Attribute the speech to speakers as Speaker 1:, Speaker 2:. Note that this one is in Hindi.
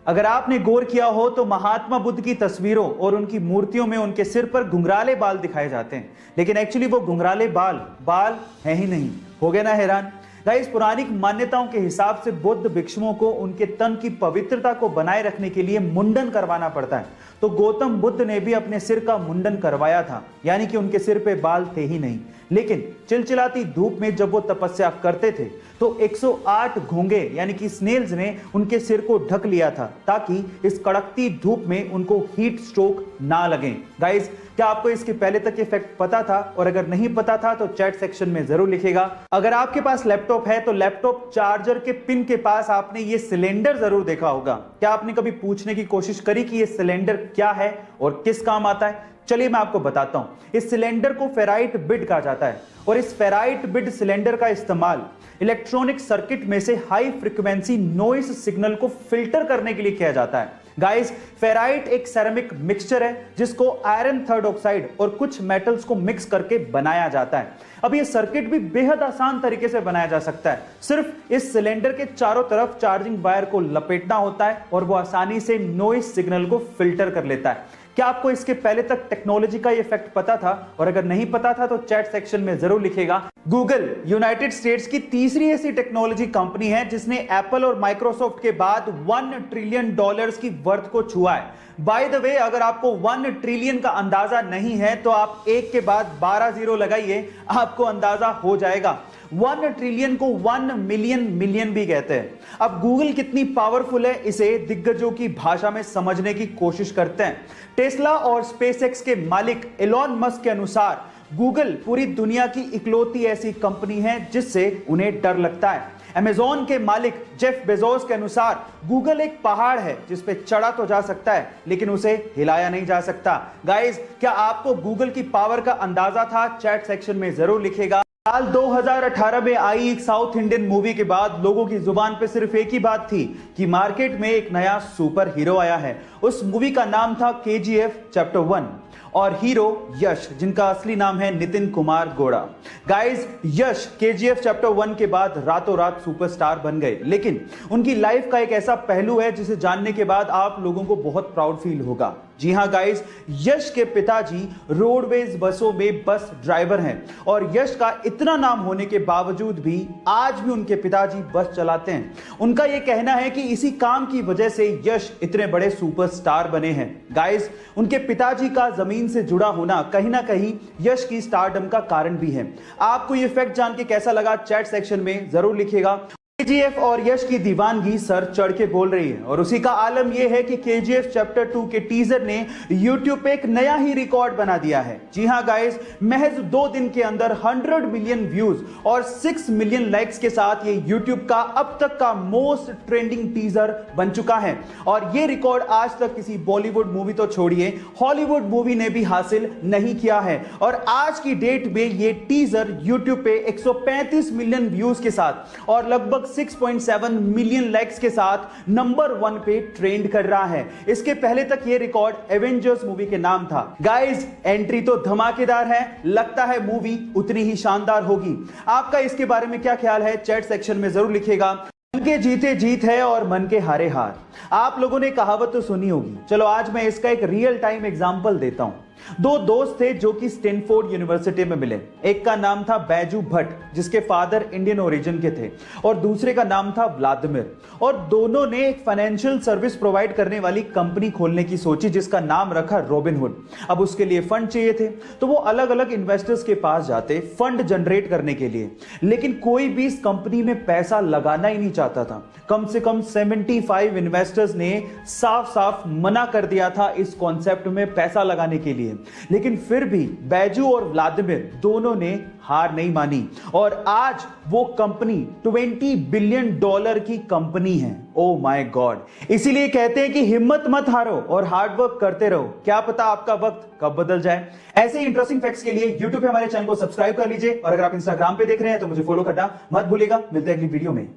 Speaker 1: अगर आपने गौर किया हो तो महात्मा बुद्ध की तस्वीरों और उनकी मूर्तियों में उनके सिर पर घुंघराले बाल दिखाए जाते हैं, लेकिन एक्चुअली वो घुंघराले बाल है ही नहीं। हो गए ना हैरान? गाइस, पौराणिक मान्यताओं के हिसाब से बुद्ध भिक्षुओं को उनके तन की पवित्रता को बनाए रखने के लिए मुंडन करवाना पड़ता है। तो गौतम बुद्ध ने भी अपने सिर का मुंडन करवाया था, यानी कि उनके सिर पे बाल थे ही नहीं। लेकिन चिलचिलाती धूप में जब वो तपस्या करते थे तो 108 घोंगे यानी कि स्नेल्स ने उनके सिर को ढक लिया था, ताकि इस कड़कती धूप में उनको हीट स्ट्रोक ना लगे। गाइस, क्या आपको इसके पहले तक ये फैक्ट पता था? और अगर नहीं पता था तो चैट सेक्शन में जरूर लिखेगा। अगर आपके पास लैपटॉप है तो लैपटॉप चार्जर के पिन के पास आपने ये सिलेंडर जरूर देखा होगा। क्या आपने कभी पूछने की कोशिश करी कि ये सिलेंडर क्या है और किस काम आता है? चलिए मैं आपको बताता हूं। इस सिलेंडर को फेराइट बिड कहा जाता है और इस फेराइट बिड सिलेंडर का इस्तेमाल इलेक्ट्रॉनिक सर्किट में से हाई फ्रीक्वेंसी नॉइस सिग्नल को फिल्टर करने के लिए किया जाता है। गाइस, फेराइट एक सेरेमिक मिक्सचर है जिसको आयरन थर्ड ऑक्साइड और कुछ मेटल्स को मिक्स करके बनाया जाता है। अब ये सर्किट भी बेहद आसान तरीके से बनाया जा सकता है। सिर्फ इस सिलेंडर के चारों तरफ चार्जिंग वायर को लपेटना होता है और वो आसानी से नॉइस सिग्नल को फिल्टर कर लेता है। क्या आपको इसके पहले तक टेक्नोलॉजी का ये फैक्ट पता था? और अगर नहीं पता था तो चैट सेक्शन में जरूर लिखेगा। गूगल यूनाइटेड स्टेट्स की तीसरी ऐसी टेक्नोलॉजी कंपनी है जिसने एप्पल और माइक्रोसॉफ्ट के बाद $1 ट्रिलियन की वर्थ को छुआ है। बाय द वे, अगर आपको 1 ट्रिलियन का अंदाजा नहीं है तो आप एक के बाद 12 जीरो लगाइए, आपको अंदाजा हो जाएगा। 1 ट्रिलियन को 1 मिलियन भी कहते हैं। अब गूगल कितनी पावरफुल है, इसे दिग्गजों की भाषा में समझने की कोशिश करते हैं। टेस्ला और स्पेसएक्स के मालिक एलॉन मस्क के अनुसार गूगल पूरी दुनिया की इकलौती ऐसी कंपनी है जिससे उन्हें डर लगता है। अमेज़न के मालिक जेफ बेजोस के अनुसार गूगल एक पहाड़ है जिस पे चढ़ा तो जा सकता है लेकिन उसे हिलाया नहीं जा सकता। गाइस, क्या आपको गूगल की पावर का अंदाजा था? चैट सेक्शन में जरूर लिखेगा। साल 2018 में आई एक साउथ इंडियन मूवी के बाद लोगों की जुबान पे सिर्फ एक ही बात थी कि मार्केट में एक नया सुपर हीरो आया है। उस मूवी का नाम था KGF चैप्टर 1 और हीरो यश, जिनका असली नाम है नितिन कुमार गौड़ा। गाइस, यश KGF चैप्टर 1 के बाद रातों रात सुपरस्टार बन गए, लेकिन उनकी लाइफ का एक ऐसा पहलू है जिसे जानने के बाद आप लोगों को बहुत प्राउड फील होगा। जी हां गाइस, यश के पिताजी रोडवेज बसों में बस ड्राइवर हैं और यश का इतना नाम होने के बावजूद भी आज भी उनके पिताजी बस चलाते हैं। उनका यह कहना है कि इसी काम की वजह से यश इतने बड़े सुपरस्टार बने हैं। गाइस, उनके पिताजी का जमीन से जुड़ा होना कहीं ना कहीं यश की स्टारडम का कारण भी है। आपको यह फैक्ट जान के कैसा लगा? चैट सेक्शन में जरूर लिखिएगा। KGF और यश की दीवानगी सर चढ़ के बोल रही है और उसी का आलम यह है कि KGF चैप्टर 2 के टीजर ने YouTube पे एक नया ही रिकॉर्ड बना दिया है। जी हां गाइस, महज 2 दिन के अंदर 100 मिलियन व्यूज और 6 मिलियन लाइक्स के साथ ये YouTube का अब तक का मोस्ट ट्रेंडिंग टीजर बन चुका है और ये रिकॉर्ड आज तक किसी बॉलीवुड मूवी तो छोड़िए, हॉलीवुड मूवी ने भी हासिल नहीं किया है। और आज की डेट में ये टीजर YouTube पे 135 मिलियन व्यूज के साथ और लगभग 6.7 मिलियन लाइक्स के साथ नंबर 1 पे ट्रेंड कर रहा है। इसके पहले तक ये रिकॉर्ड एवेंजर्स मूवी के नाम था। गाइस, एंट्री तो धमाकेदार है, लगता है मूवी उतनी ही शानदार होगी। आपका इसके बारे में क्या ख्याल है? चैट सेक्शन में जरूर लिखिएगा। मन के जीते जीत है और मन के हारे हार। आप लोगों ने कहावत तो सुनी होगी, चलो आज मैं इसका एक रियल टाइम एग्जांपल देता हूं। 2 दोस्त थे जो कि स्टैनफोर्ड यूनिवर्सिटी में मिले। एक का नाम था बैजू भट्ट, जिसके फादर इंडियन ओरिजिन के थे, और दूसरे का नाम था व्लादिमीर। और दोनों ने एक फाइनेंशियल सर्विस प्रोवाइड करने वाली कंपनी खोलने की सोची जिसका नाम रखा रॉबिनहुड। अब उसके लिए फंड चाहिए थे तो वो अलग अलग इन्वेस्टर्स के पास जाते फंड जनरेट करने के लिए, लेकिन कोई भी इस कंपनी में पैसा लगाना ही नहीं चाहता था। कम से कम 75 इन्वेस्टर्स ने साफ साफ मना कर दिया था इस कॉन्सेप्ट में पैसा लगाने के लिए, लेकिन फिर भी बैजू और व्लादिमीर दोनों ने हार नहीं मानी और आज वो कंपनी $20 बिलियन की कंपनी है। Oh my God! इसीलिए कहते हैं कि हिम्मत मत हारो और हार्ड वर्क करते रहो, क्या पता आपका वक्त कब बदल जाए। ऐसे इंटरेस्टिंग फैक्ट्स के लिए YouTube पे हमारे चैनल को सब्सक्राइब कर लीजिए और अगर आप Instagram पे देख रहे हैं तो मुझे फॉलो करना मत भूलिएगा। मिलते हैं अगली वीडियो में।